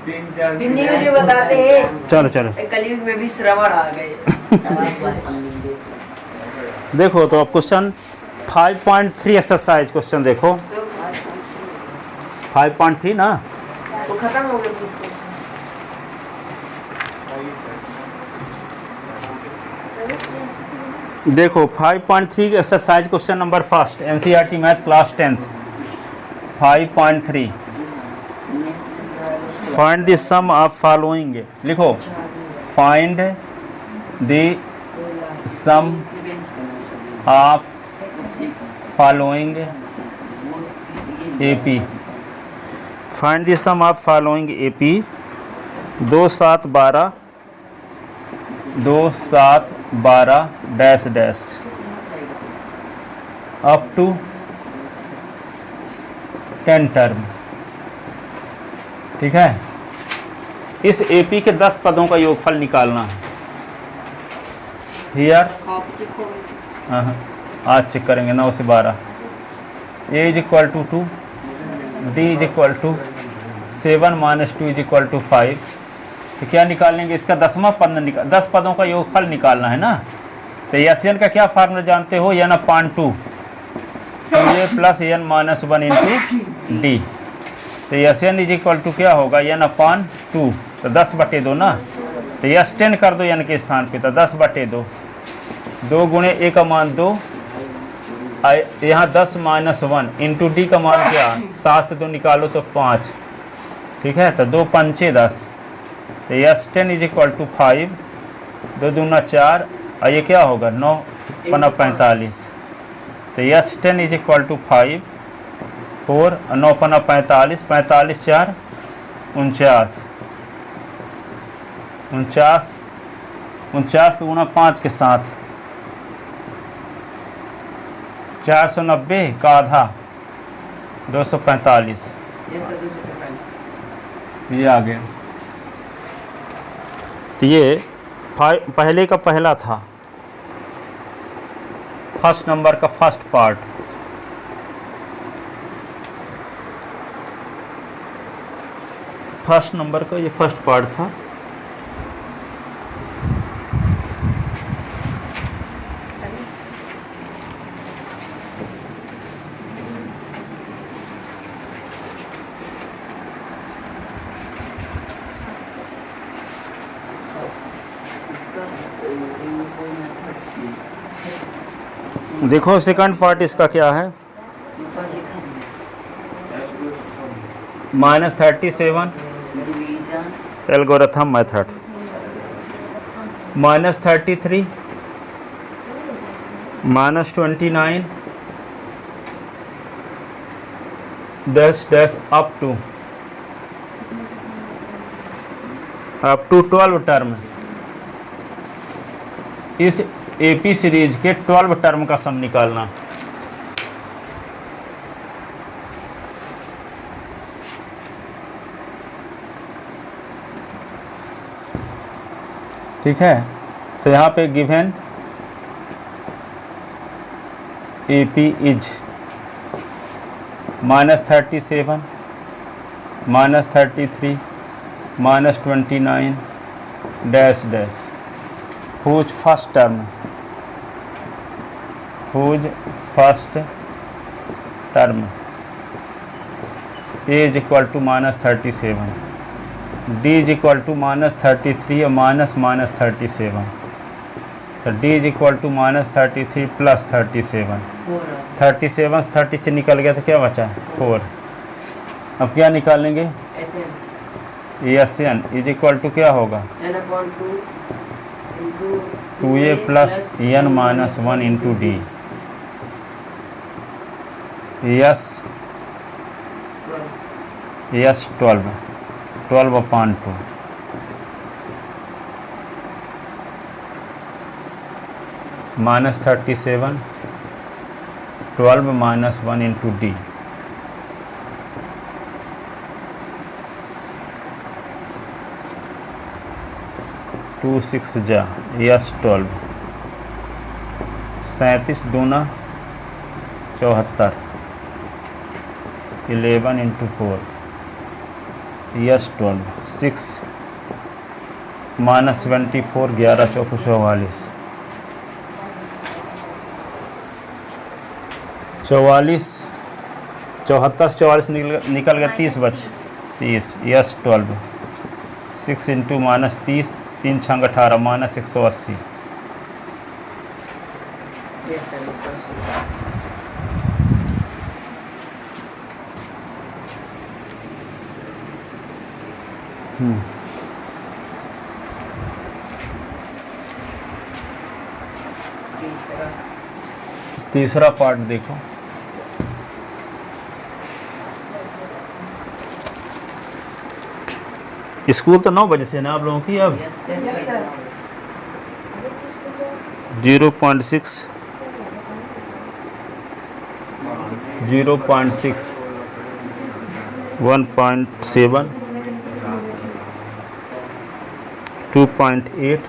हिंदी में जो बताते हैं। चलो चलो कलयुग में भी श्रवण आ गए। देखो तो अब क्वेश्चन 5.3 एक्सरसाइज क्वेश्चन देखो 5.3 ना। वो खत्म हो गया इसको। देखो 5.3 exercise question number first NCERT math class 10th 5.3 find the sum of following. लिखो find the sum of following AP. Find the sum of following AP 2 7 12 2 7 12 dash dash up to 10 term. ठीक है, इस एपी के 10 पदों का योगफल निकालना है। हियर आज चेक करेंगे 9 से 12। A is equal to 2, d is equal to 7 - 2 is equal to 5। तो क्या निकालेंगे, इसका 10वां पद 10 पदों का योगफल निकालना है ना। तो एन का क्या फार्मूला जानते हो, n upon 2 a plus n minus 1 into d. तो एन इज इक्वल टू क्या होगा, एन अपान 2। तो 10/2 ना। तो यस 10 कर दो एन के स्थान पे, तो 10/2 2 गुणे ए का मान 2, यहाँ 10 - 1 इंटू डी का मान क्या 7 से 2 निकालो तो 5। ठीक है, तो 2 पंचे 10। तो यस 10 इज इक्वल टू 5, 2 दूना 4 और ये क्या होगा 9 पना 45। तो यस 10 इज इक्वल टू 5 4 9 पना 45, 45 4 49 49 को गुना 5 के साथ 490 का आधा 245। ये आ गया। तो ये पहले का पहला था, फर्स्ट नंबर का फर्स्ट पार्ट। फर्स्ट नंबर का ये फर्स्ट पार्ट था। देखो सेकंड पार्ट इसका क्या है, -37 algorithm method, -33 -29 dash dash up to 12 term. इस एपी सीरीज के 12 टर्म का सम निकालना। ठीक है, तो यहाँ पे given AP is -37 -33 -29 dash dash whose first term a is equal to -37, d is equal to -33 और -37। तो d is equal to -33 + 37। 37 से 30 से निकल गया तो क्या बचा 4। अब क्या निकालेंगे, एन इज इक्वल टू क्या होगा 2a + n - 1 into D. Yes 12/2 -37 12 - 1 into D. 2 6 जा यस 12 37 दूना 74 11 इंटू 4 यस 12 6 माइनस 24 11 चौको 44 74 44 निकल गया 30 बच 30 yes 12 6 into minus 30 3 छंग 18 minus 180 yes sir 180। तीसरा पार्ट देखो। स्कूल तो 9 बजे से है ना आप लोगों की अब? Yes sir 0.6 0.6 1.7 2.8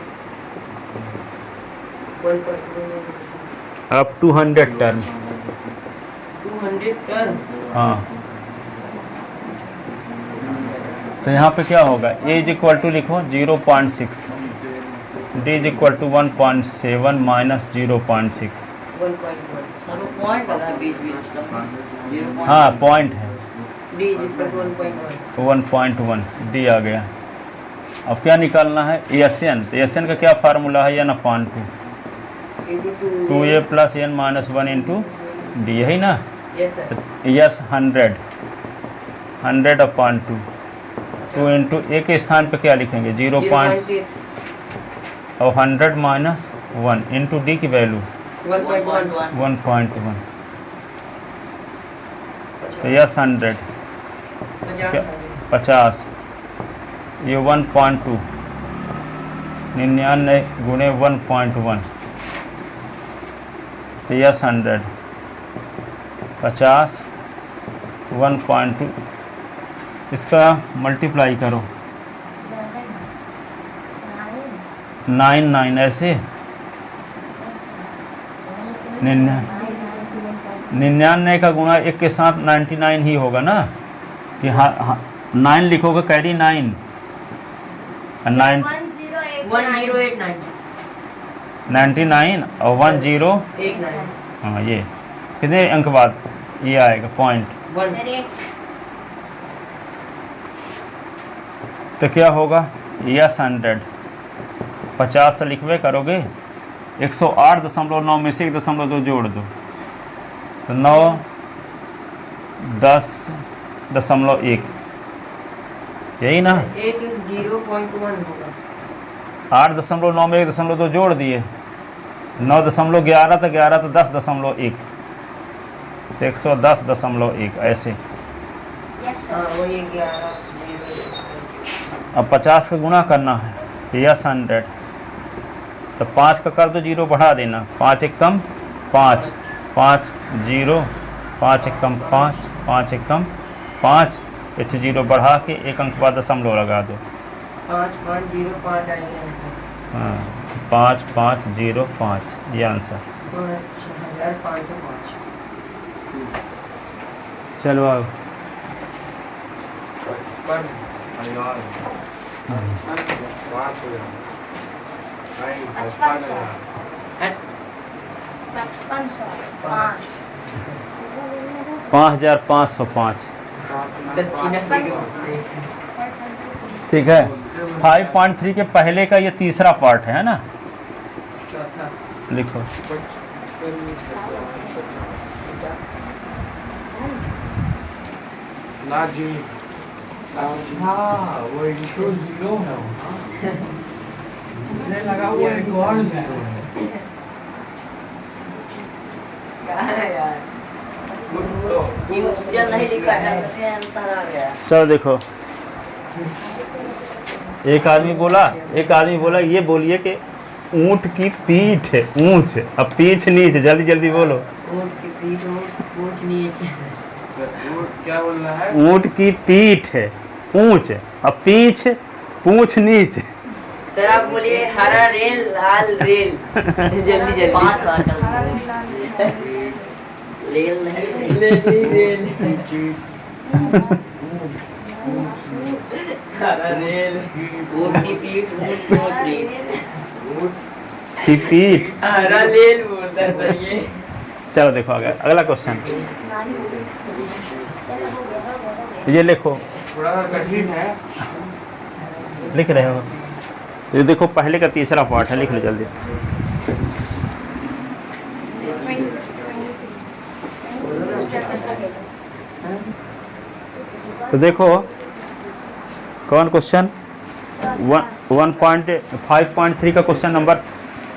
up 200 turn. 200 turn. हाँ, तो यहाँ पे क्या होगा? a इज इक्वल टू लिखो 0.6, d is equal to 1.7 minus 0.6। 1.1 sir वो पॉइंट लगा बीच बीच सब। हाँ पॉइंट है, d is equal to 1.1। 1.1 d आ गया। अब क्या निकालना है? एन। तो एन का क्या फार्मूला है? n upon 2a plus n minus 1 into d, यही ना? Yes sir. Yes 100 upon 2 into a के स्थान पे क्या लिखेंगे? 0.6 और 100 माइनस 1 इंटू डी की वैल्यू 1.1। तो यस 100 50, ये 1.2 99 गुणे 1.1। तो यस 100 50 1.2, इसका मल्टीप्लाई करो 99 ऐसे 99 का गुणा 1 के साथ 99 ही होगा ना कि हाँ 9 लिखोगे कैरी 9 1089 99 और 1089। हाँ ये कितने अंक बाद ये आएगा? पॉइंट। तो क्या होगा? यस 100 50 तो लिखवे करोगे, 108.9 में से 1.2 जोड़ दो तो 9 10.1, यही ना? 0.1 होगा। 8.9 में 1.2 जोड़ दिए, 9.11 तो 11 तो 10.1 तो 110.1 ऐसे। हाँ वही 11। अब 50 का गुणा करना है तो यस 100, तो 5 का कर दो, 0 बढ़ा देना, 5 एक कम 5 5 0 5 एक कम 5 5 एक कम 5 इट 0 बढ़ा के एक अंक बाद दशमलव लगा दो। 5505 आएंगे आंसर। हाँ 5505 ये आंसर। 5505। चलो अब 5505। ठीक है। 5.3 के पहले का ये तीसरा पार्ट है ना? लिखो वो इंटू 0 है मुझे लगा वो एक और है। यार क्वेश्चन नहीं लिखा था, कैसे आंसर आ गया? चलो देखो, एक आदमी बोला ये बोलिए कि ऊंट की पीठ है ऊंच, अब पीछ नीच, जल्दी जल्दी बोलो। ऊंट की पीठ ऊंच नीच। क्या बोल रहा है? ऊंट की पीठ है ऊंच, अब पीछ पूछ नीच। सर आप बोलिए हरा रेल लाल रेल। जल्दी जल्दी। 5 बार रेल नहीं रेल। हरा रेल ऊँट की पीठ ऊँट की पीठ पीठ। हरा रेल बोलता था ये। चलो देखो आगे अगला क्वेश्चन, ये लिखो, थोड़ा सा कठिन है। लिख रहे हो तो ये देखो पहले का तीसरा पार्ट है, लिख लो जल्दी से। तो देखो कौन क्वेश्चन 1.5.3 का क्वेश्चन नंबर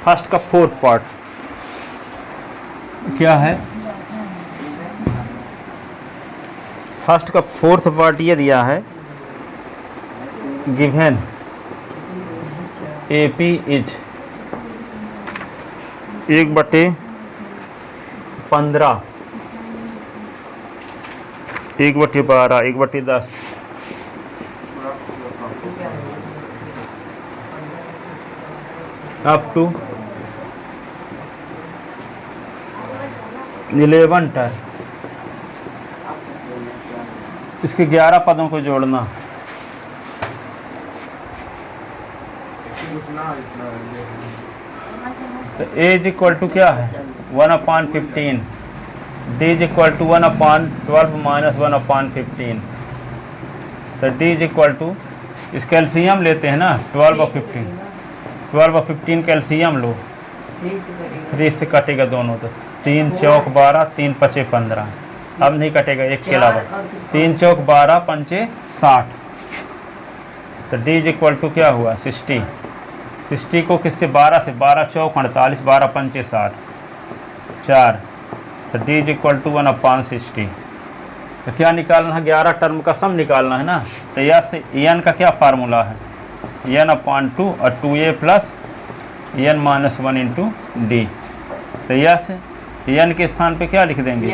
फर्स्ट का फोर्थ पार्ट क्या है। फर्स्ट का फोर्थ पार्ट ये दिया है, given AP is 1/15 1/12 1/10 up to 11 term. इसके 11 पदों को जोड़ना। तो A इज इक्वल टू क्या है 1/15, D is equal to 1/12 minus 1/15। तो D इज इक्वल टू, इस कैल्शियम लेते हैं ना 12 और 15, 12 और 15 कैल्शियम लो, 3 से कटेगा दोनों, तो 3 चौक 12 3 पचे 15, अब नहीं कटेगा एक के अलावा, 3 चौक 12 पंचे 60। तो D इज इक्वल टू क्या हुआ 60, 60 को किससे 12 से, 12 चौक 48 12 पंचे 60 4। तो D इज इक्वल टू 1/60। तो क्या निकालना है 11 टर्म का सम निकालना है ना। तो यह से n का क्या फार्मूला है n/2 और 2a plus n-1 into d. तो यह से n के स्थान पे क्या लिख देंगे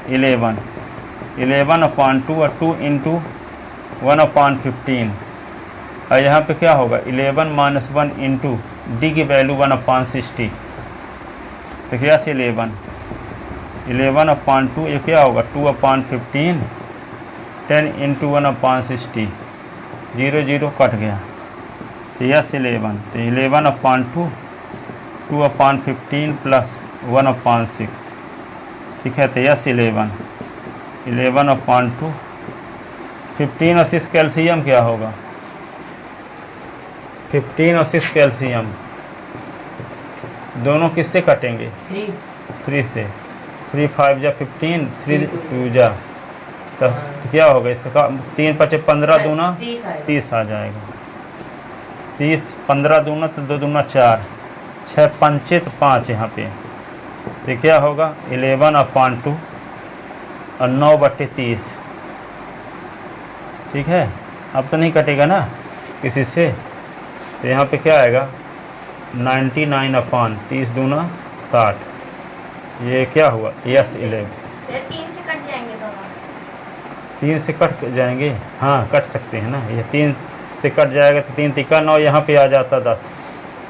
11/2 और 2 इंटू 1/15 और यहाँ पे क्या होगा 11-1 इंटू डी की वैल्यू 1/60। तो क्या से 11/2 ये क्या होगा 2/15 10 इंटू 1/60 0 0 कट गया। तो यस 11, तो 11/2 2/15 प्लस 1/6, ठीक है। तो यस 11/2 15 और 6 कैल्शियम क्या होगा 15 और 6 कैल्शियम दोनों किससे कटेंगे 3 से, 3 5 जा 15 3 2 जा, तो क्या होगा इसका 3 5 15 दूना 30 आ जाएगा। 30 15 दूना तो 2 दूना 4 6 पंचे तो 5 यहाँ पे। तो क्या होगा 11/2 और 9/30, ठीक है। अब तो नहीं कटेगा ना किसी से, तो यहाँ पे क्या आएगा 99/30 दूना 60। ये क्या हुआ यस 11। 3 से कट जाएंगे दोनों, 3 से कट जाएंगे, हाँ कट सकते हैं ना। ये 3 से कट जाएगा तो 3 तिक्का 9, यहाँ पे आ जाता 10।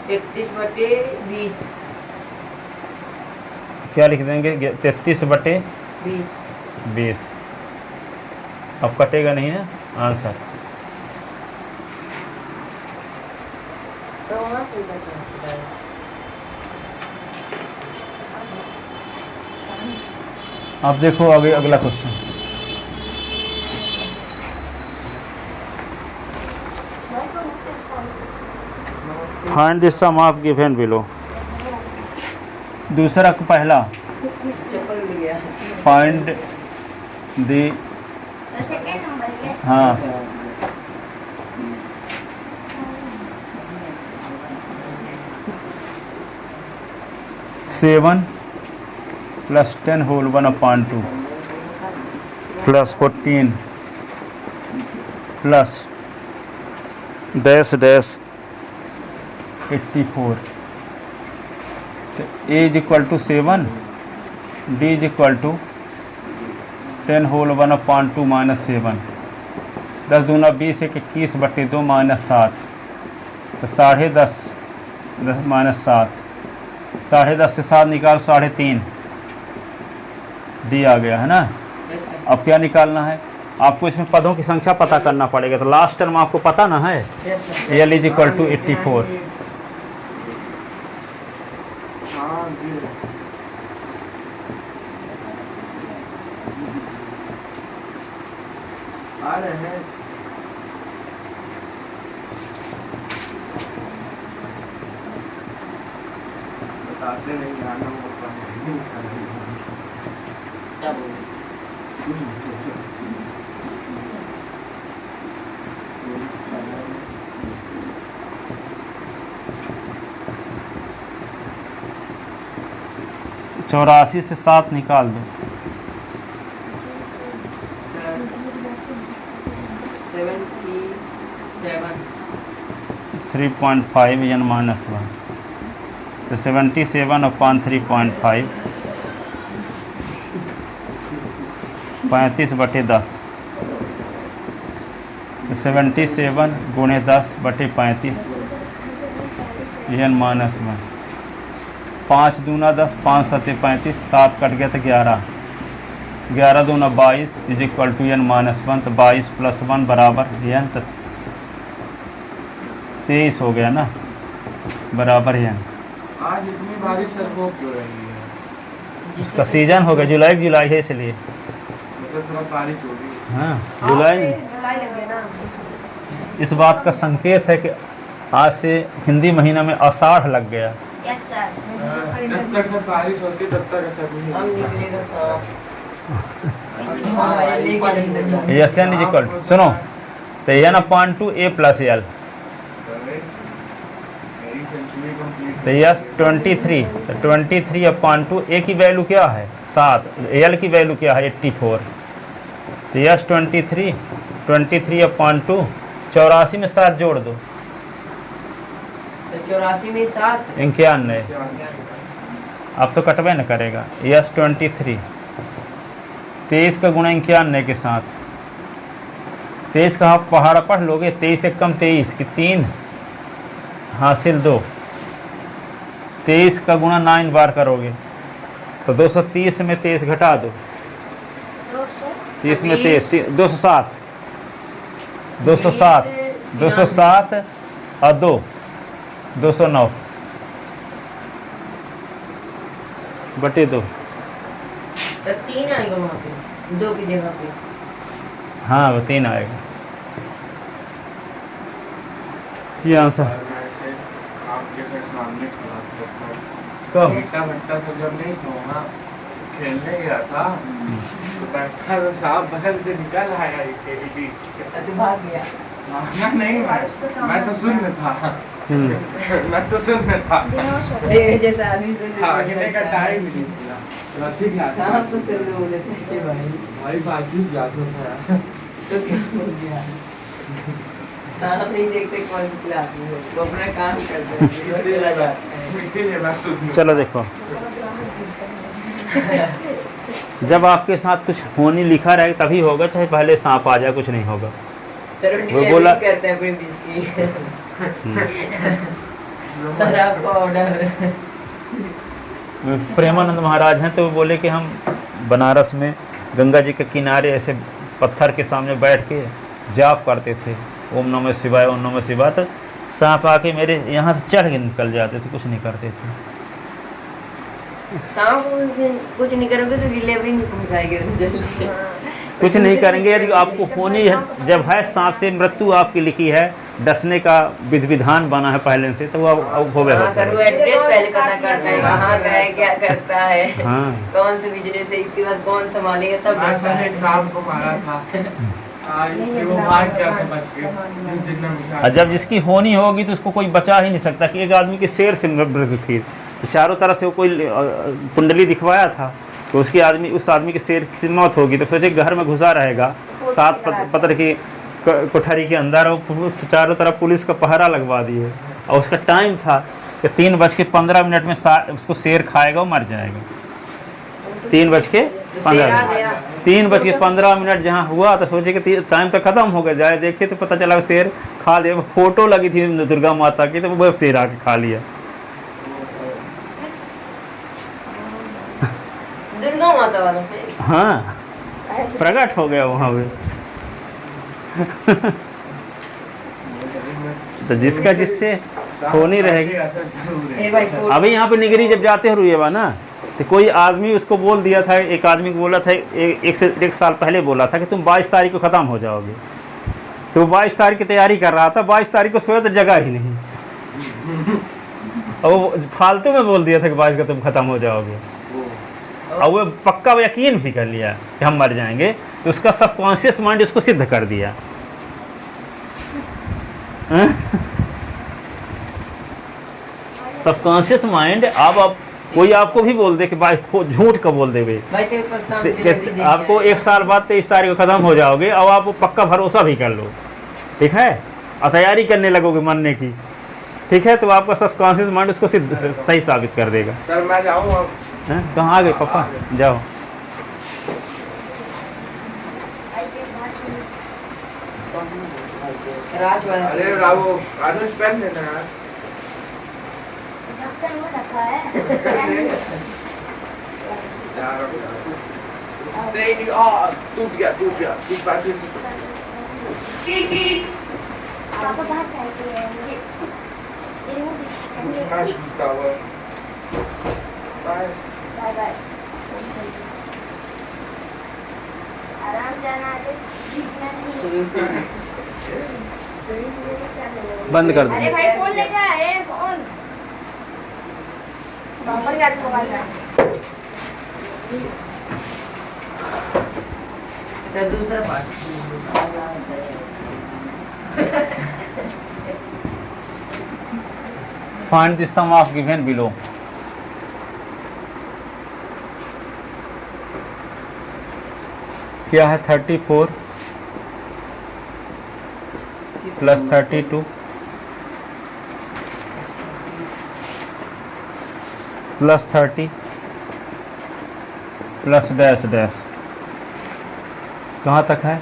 31/20 क्या लिख देंगे 33/20। अब कटेगा नहीं है आंसर। तो वहाँ से बचा। अब देखो आगे अगला question, find the sum of given below. दूसरा को पहला चप्पल मिल गया। फाइंड द, सेकंड नंबर है। हाँ 7 plus 10 whole 1/2 plus 14 plus dash dash 84। तो A is equal to 7, D is equal to 10 whole 1/2 minus 7, 10 दूना 20 21/2 माइनस 7, तो 10.5 माइनस 7, 10.5 से 7 निकाल 3.5 डी आ गया है ना। अब क्या निकालना है आपको इसमें पदों की संख्या पता करना पड़ेगा। तो लास्ट टर्म आपको पता ना है, एल इज इक्वल टू 84। हाँ जी आ रहे हैं। बताते नहीं आना होता है। क्या बोलूं? चौरासी से 7 निकाल दो। 77 3.5 n माइनस 1, तो 77 अपॉन 3.5 35/10, तो 77 गुणे 10/35 n माइनस 1। 5 दूना 10, 5 सत्ते 35, 7 कट गया तो 11, 11 दूना 22 is equal to n minus 1, तो 22 + 1 बराबर n, तो 23 हो गया ना, बराबर n। आज इतनी बारिश सर हो क्यों रही है? इसका सीजन हो गया, जुलाई है इसलिए। मतलब थोड़ा बारिश होगी। हाँ जुलाई। इस बात का संकेत है कि आज से हिंदी महीना में आषाढ़ लग गया। Yes sir. जब तक सब बारिश होती तब तक ऐसा कुछ हम नहीं निकलेगा साफ। हाँ, लेके नहीं निकला। यस एन इज इक्वल, सुनो, तो n upon two a plus L, मेरी सेंचुरी कंप्लीट। तो यस 23, तो 23 अपॉन टू a की वैल्यू क्या है 7, l की वैल्यू क्या है 84, तो यस 23 अपॉन टू 84 में 7 जोड़ दो, तो 84 में 7 91, अब तो कटवे न करेगा। यस 23 का गुणा 91 के साथ, 23 का आप पहाड़ा पढ़ लोगे, 23 से कम 23 की 3 हासिल 2, 23 का गुणा 9 बार करोगे तो 230 में 23 घटा दो, 30 में 23 207 और 209 बटे 2। तो 3 आएगा वहाँ पे 2 की जगह पे। हाँ वो 3 आएगा, ये आंसर। मैं ऐसे आपके से सामने खड़ा था। कब? भट्टा तो जब नहीं था ना, खेलने गया था तो बैठा तो सांप बगल से निकल आया। अच्छा भाग गया। भागना नहीं, मैं तो सुन में था। मैं तो सुन में था। जैसे आदमी से भागने का टाइम ही नहीं मिला। रसिक याद सांप को सिर में बोले चाहिए भाई। हमारी बातचीत जादू था। तो क्या हो गया? सांप नहीं देखते कौन सी क्लास में हो, वो अपना काम करते हैं। इसीलिए मैं सुन। चलो देखो, जब आपके साथ कुछ होनी लिखा रहे तभी होगा, चाहे पहले सांप आ जाए कुछ नहीं होगा। सर वो बोला करते हैं अपने बीच की शराब का ऑर्डर। प्रेमानंद महाराज हैं तो वो बोले कि हम बनारस में गंगा जी के किनारे ऐसे पत्थर के सामने बैठ के जाप करते थे, ओम नमः शिवाय ओम नमः शिवाय, तो सांप आके मेरे यहाँ से चढ़ के निकल जाते थे, कुछ नहीं करते थे। सांप कुछ नहीं करोगे तो डिलीवरी नहीं पहुंचाएंगे जल्दी। कुछ नहीं करेंगे यदि आपको होनी है, जब है सांप से मृत्यु आपकी लिखी है, डसने का विधान बना है पहले से, तो वो अब होवे हाँ सर, वो एड्रेस पहले पता करता है, कहाँ का है, क्या करता है, हाँ कौन से बिजनेस है, इसके बाद कौन संभालेगा, तब डसता है। एक सांप को मारा था। वो भाग गया था बच के। और जब जिसकी होनी होगी तो उसको कोई बचा ही नहीं सकता। कि एक आदमी की शेर से मृत्यु थी, तो चारों तरफ से वो कोई कुंडली दिखवाया था, तो उसकी आदमी उस आदमी की शेर की मौत होगी, तो सोचे घर में घुसा रहेगा 7 पत्र की कोठरी के अंदर, और चारों तरफ पुलिस का पहरा लगवा दिए, और उसका टाइम था कि 3:15 में उसको शेर खाएगा और मर जाएगा। 3:15 जहाँ हुआ तो सोचे कि टाइम तो खत्म हो गया, जाए देखे तो पता चला शेर खा लिया। फोटो लगी थी दुर्गा माता की, तो वो शेर आके खा लिया। दुर्गा माता वाला से हाँ प्रकट हो गया वहाँ पे। तो जिसका जिससे होनी रहेगी। ऐसा जरूर है। ए भाई फोर अभी यहाँ पे निगरी जब जाते हो रुएवा ना, तो कोई आदमी उसको बोल दिया था, एक आदमी को बोला था, एक साल पहले बोला था कि तुम 22 तारीख को ख़त्म हो जाओगे। तो 22 तारीख की तैयारी कर रहा था, 22 तारीख को सोया तो जगह ही नहीं, और वो फालतू में बोल दिया था कि 22 का तुम ख़त्म हो जाओगे, और वो पक्का यकीन भी कर लिया कि हम मर जाएंगे। तो उसका सबकॉन्शियस माइंड उसको सिद्ध कर दिया। सबकॉन्शियस माइंड अब कोई आपको भी बोल दे कि भाई झूठ का बोल देवे भाई तेरे ऊपर शाम डिलीवरी दे आपको दिया 1 साल बाद 23 तारीख को ख़त्म हो जाओगे, और आप पक्का भरोसा भी कर लो, ठीक है, और तैयारी करने लगोगे मरने की, ठीक है, तो आपका सबकॉन्शियस माइंड उसको सही साबित कर देगा। सर मैं जाऊँ अब। हैं? कहाँ आ गए पापा? जाओ। राज वाला अरे रावो राजेश पेन लेना यार। डॉक्टर में रखा है यार नहीं टूट गया इस बार फिर से पापा बाहर जाएंगे ये मैं टूटा हुआ बाय बाय बाय आराम जाना है जीतना नहीं बंद कर अरे दो। भाई फोन लेके आए फोन बम्पर का मोबाइल है सर दूसरा part find the sum of given below. क्या है? 34 plus 32 plus 30 plus dash dash, कहाँ तक है?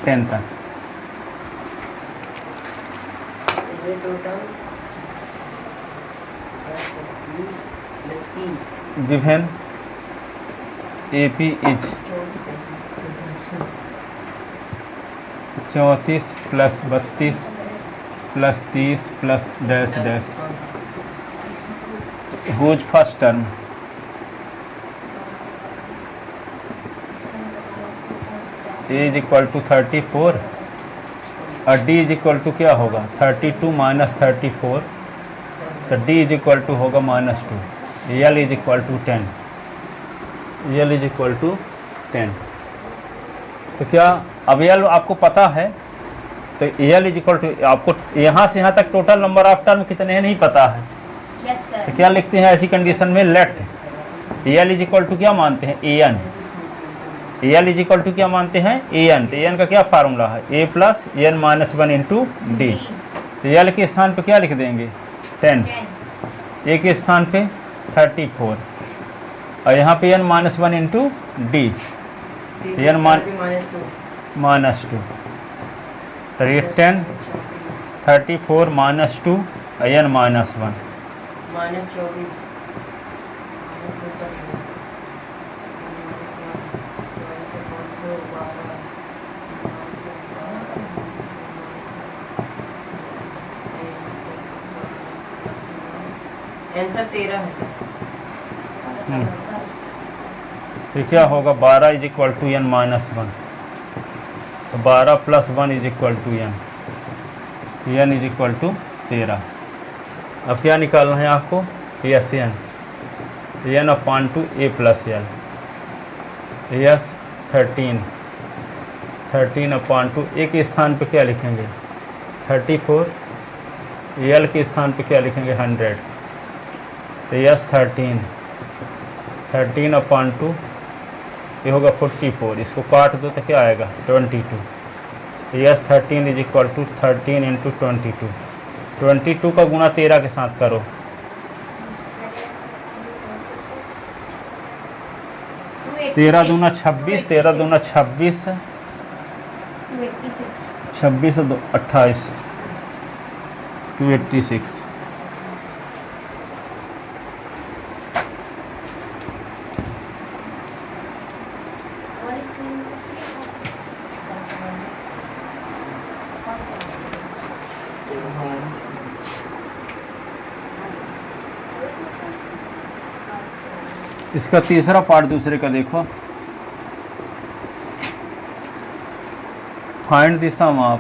10 तक। Total given AP is 34 plus 32 plus 30 plus dash dash. Whose first term? A is equal to 34 और D इज इक्वल टू क्या होगा? 32 minus 34, तो D इज इक्वल टू होगा -2। L is equal to 10। L is equal to 10। तो क्या अब L आपको पता है, तो L इज इक्वल टू, आपको यहाँ से यहाँ तक टोटल नंबर ऑफ टर्म कितने हैं नहीं पता है, यस सर तो क्या लिखते हैं ऐसी कंडीशन में? Let L is equal to क्या मानते हैं? AN। L is equal to क्या मानते हैं? AN। तो AN का क्या फार्मूला है? A plus N minus 1 into D। तो L के स्थान पे क्या लिख देंगे? 10। A के स्थान पे 34, और यहाँ पे N minus 1 into D, N -2। तो ये 10 34 -2 N -1। -24 आंसर 13 है सर। तो क्या होगा? 12 इज इक्वल टू N -1, तो 12 plus 1 is equal to N is equal to 13। अब क्या निकालना है आपको? N upon two A plus L। Yes 13 upon two A के स्थान पे क्या लिखेंगे? 34, L के स्थान पे क्या लिखेंगे? 100। तो यस 13 अपान टू, ये होगा 44, इसको काट दो तो क्या आएगा? 22। Yes 13 is equal to 13 into 22। 22 का गुणा 13 के साथ करो, तेरह दूना 26, 13 दूना 26 है, 26 दो 28, 286। इसका तीसरा पार्ट दूसरे का देखो, फाइंड द सम ऑफ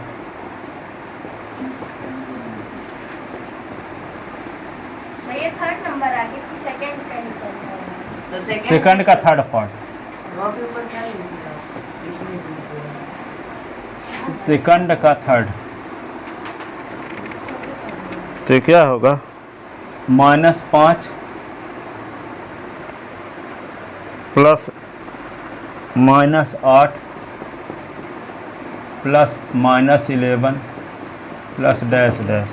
सही है, थर्ड नंबर आ गया, सेकंड का नहीं चल रहा है। तो सेकंड का थर्ड पार्ट, वहाँ पे ऊपर क्या लिख दिया? इसमें लिख दिया। सेकंड का थर्ड, तो क्या होगा -5 plus -8 plus -11 plus dash dash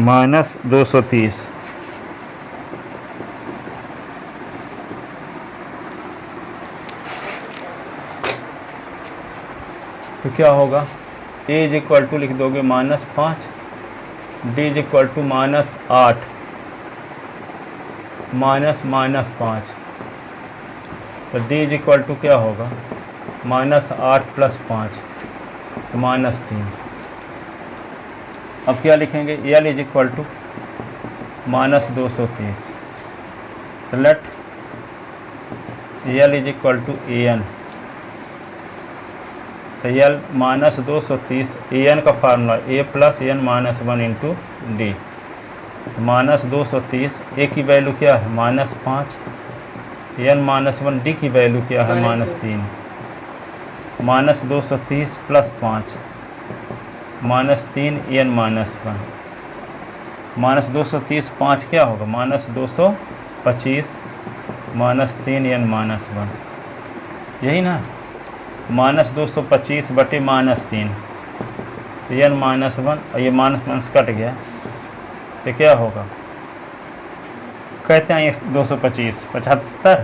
-230। तो क्या होगा, ए इज इक्वल टू लिख दोगे -5, डी इज इक्वल टू -8 -5, तो डी इज इक्वल टू क्या होगा -8 प्लस 5 तो -3। अब क्या लिखेंगे, एल इज इक्वल टू -230, तो let L is equal to A N, तो एल -230 ए एन का formula A plus N -1 into D, -230 A की वैल्यू क्या है -5, एन -1 डी की वैल्यू क्या है -3, -230 प्लस 5 -3 एन -1 -230 5 क्या होगा -225 -3 एन -1, यही ना, -225 बटे -3 तो एन -1 और ये माइनस कट गया, तो क्या होगा, कहते हैं 225 75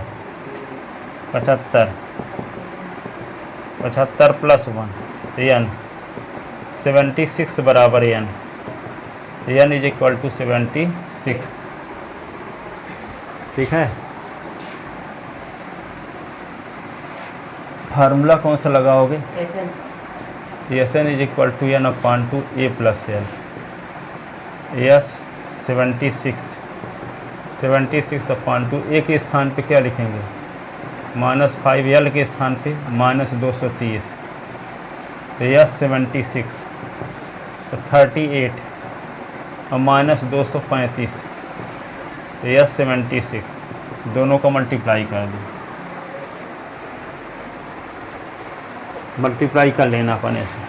प्लस 1 तो एन 76 बराबर n, n is equal to 76। ठीक है, फार्मूला कौन सा लगाओगे, ऐसे s n is equal to n upon two a plus l, s 76 upon two a के स्थान पे क्या लिखेंगे -5, एल के स्थान पे -230, तो एस 76 तो 38 और -235 तो एस 76, दोनों का मल्टीप्लाई कर दो, मल्टीप्लाई कर लेना अपन ऐसे।